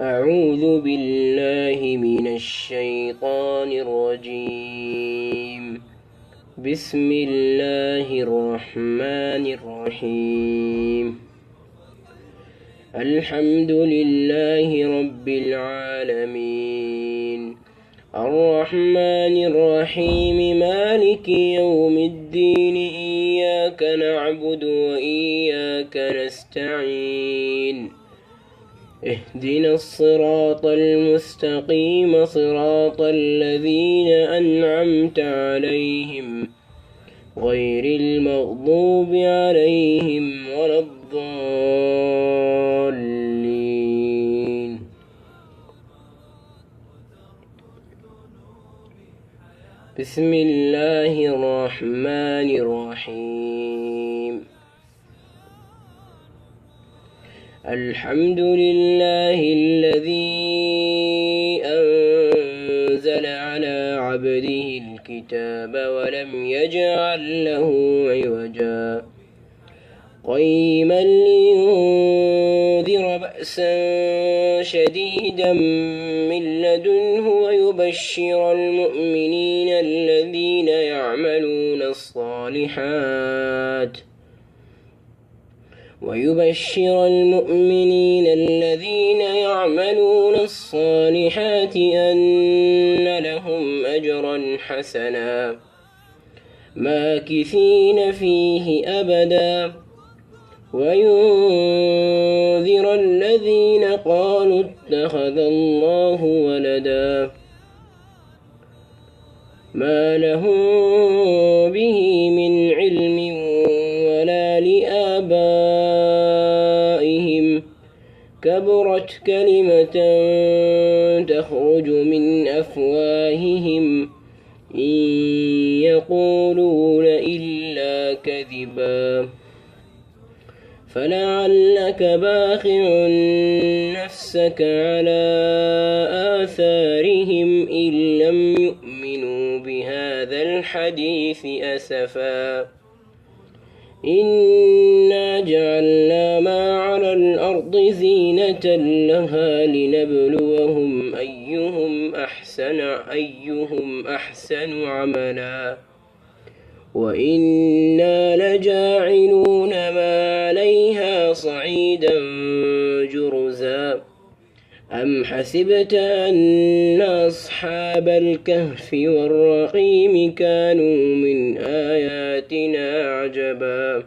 أعوذ بالله من الشيطان الرجيم. بسم الله الرحمن الرحيم. الحمد لله رب العالمين، الرحمن الرحيم، مالك يوم الدين، إياك نعبد وإياك نستعين، اهدنا الصراط المستقيم، صراط الذين أنعمت عليهم غير المغضوب عليهم ولا الضالين. بسم الله الرحمن الرحيم. الحمد لله الذي أنزل على عبده الكتاب ولم يجعل له عوجا، قيما لينذر بأسا شديدا من لدنه ويبشر المؤمنين الذين يعملون الصالحات أن لهم أجرا حسنا ماكثين فيه أبدا، وينذر الذين قالوا اتخذ الله ولدا ما لهم به من علم ولا لآبائهم، كبرت كلمة تخرج من أفواههم إن يقولون إلا كذبا، فلعلك باخع نفسك على آثارهم إن لم يؤمنوا بهذا الحديث أسفا. إنا جعلنا ما على الأرض زينة لها لنبلوهم أيهم أحسن عملا، وإنا لجاعلون ما عليها صعيدا جرزا. أم حسبت أن أصحاب الكهف والرقيم كانوا من آياتنا عجبا،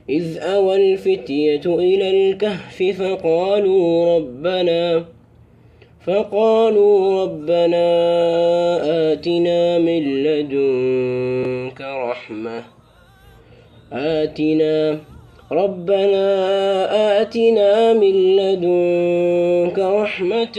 إذ أوى الفتية إلى الكهف فقالوا ربنا آتنا من لدنك رحمة